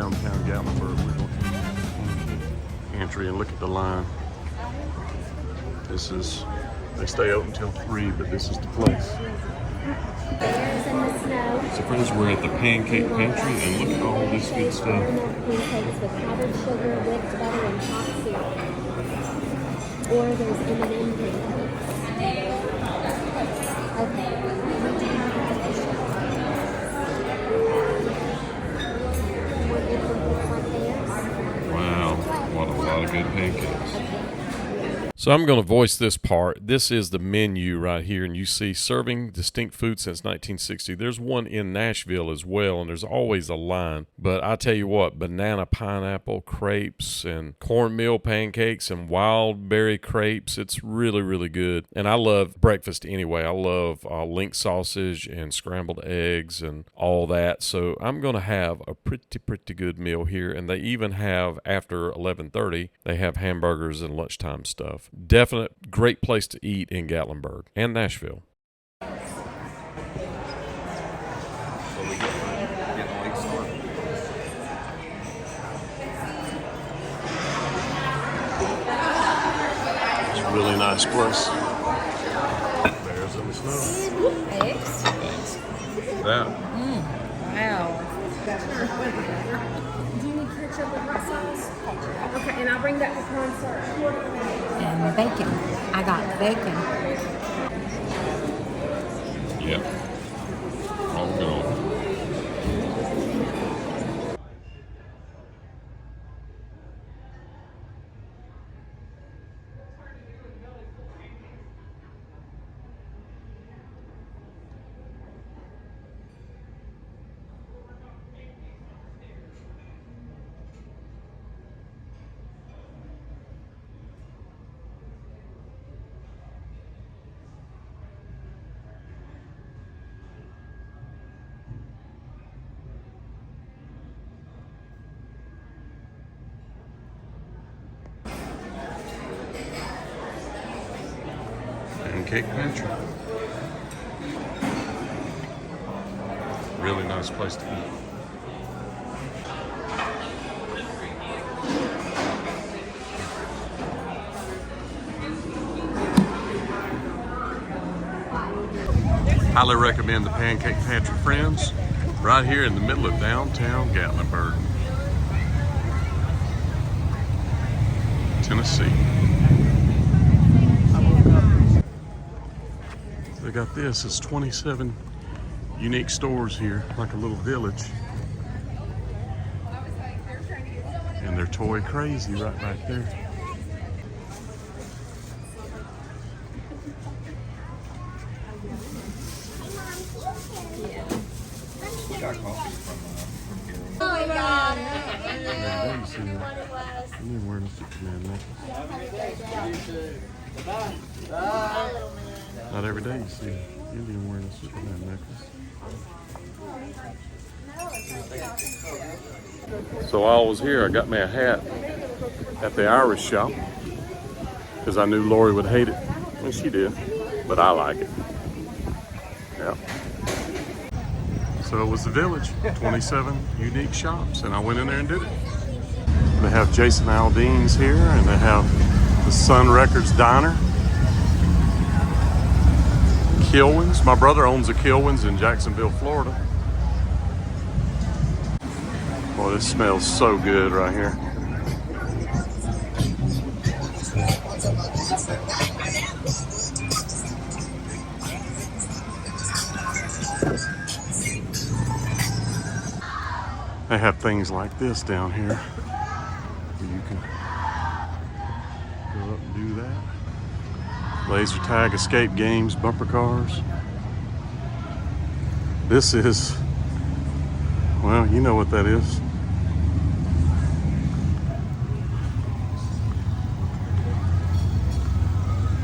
downtown Gatlinburg. We're going to Pancake Pantry and look at the line. This is, they stay open until 3, but this is the place. So friends, we're at the Pancake Pantry and look at all this good stuff. Pancakes with powdered sugar, whipped butter, and hot syrup. Or there's M&M pancakes. Okay. Wow, what a lot of good pancakes. So I'm going to voice this part. This is the menu right here, and you see serving distinct food since 1960. There's one in Nashville as well, and there's always a line. But I tell you what, banana pineapple crepes and cornmeal pancakes and wild berry crepes, it's really, really good. And I love breakfast anyway. I love link sausage and scrambled eggs and all that. So I'm going to have a pretty good meal here. And they even have, after 11:30, they have hamburgers and lunchtime stuff. Definite great place to eat in Gatlinburg and Nashville. So we get lake start. It's a really nice place. Bears in the snow. Eggs? That. Wow. Do you need ketchup with hot sauce? Okay, and I'll bring that pecan syrup. And bacon. I got bacon. Yep. All gone. Pancake Pantry. Really nice place to eat. Highly recommend the Pancake Pantry, friends. Right here in the middle of downtown Gatlinburg, Tennessee. They got this, it's 27 unique stores here, like a little village. And they're toy crazy right there. We got coffee from here. Oh my God. I'm wearing a Superman necklace. Not every day you see an Indian wearing a Superman necklace. So while I was here, I got me a hat at the Irish shop because I knew Lori would hate it. And she did, but I like it. Yeah. So it was the village, 27 unique shops, and I went in there and did it. They have Jason Aldean's here, and they have the Sun Records Diner. Kilwins. My brother owns a Kilwins in Jacksonville, Florida. Boy, this smells so good right here. They have things like this down here where you can go up and do that. Laser tag, escape games, bumper cars. This is, well, you know what that is.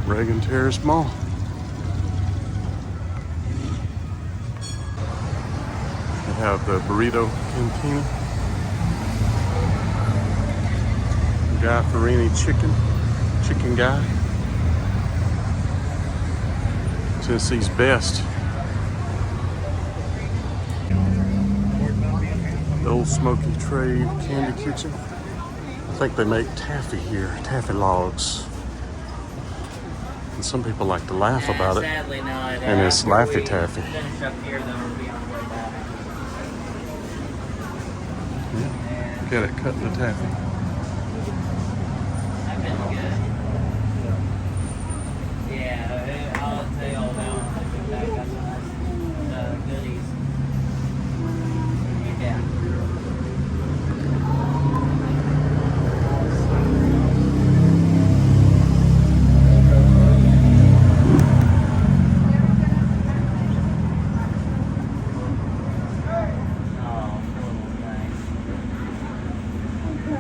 Reagan Terrace Mall. They have the Burrito Cantina. Guy Farini chicken guy. Tennessee's best. The old Smoky Trade Candy Kitchen. I think they make taffy here, taffy logs. And some people like to laugh about it. Sadly, no. And it's Laffy Taffy. Finish up here, then we'll be on the way back. Yeah. Get it, cutting the taffy. I've been good. Yeah, I'll tell you all about when I get back. Got some nice goodies. Yeah.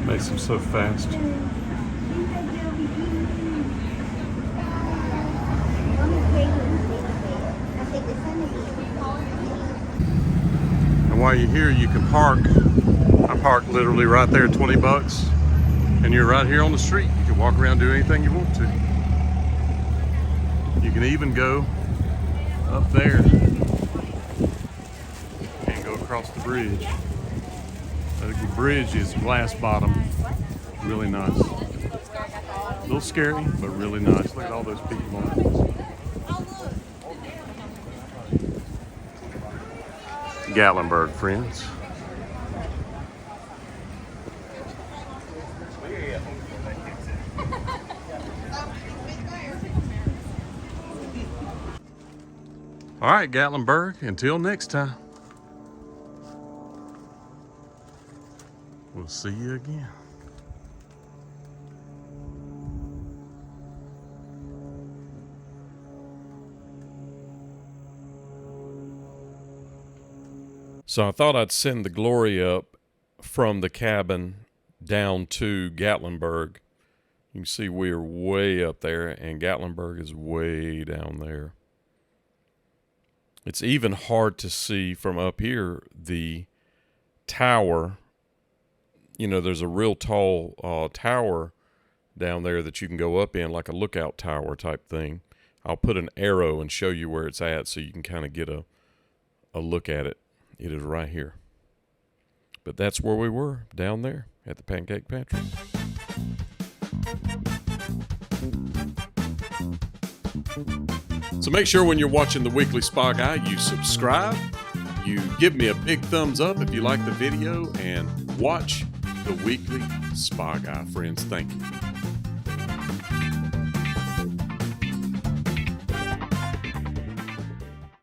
Makes them so fast. And while you're here, you can park. I park literally right there, 20 bucks. And you're right here on the street. You can walk around, do anything you want to. You can even go up there and go across the bridge. The bridge is glass bottom, really nice. A little scary, but really nice. Look at all those people on it. Gatlinburg, friends. All right, Gatlinburg, until next time. We'll see you again. So I thought I'd send the glory up from the cabin down to Gatlinburg. You can see we're way up there, and Gatlinburg is way down there. It's even hard to see from up here the tower. You know, there's a real tall tower down there that you can go up in, like a lookout tower type thing. I'll put an arrow and show you where it's at so you can kind of get a look at it. It is right here. But that's where we were, down there at the Pancake Pantry. So make sure when you're watching the Weekly Spa Guy, you subscribe, you give me a big thumbs up if you like the video, and watch the Weekly Spa Guy, friends. Thank you.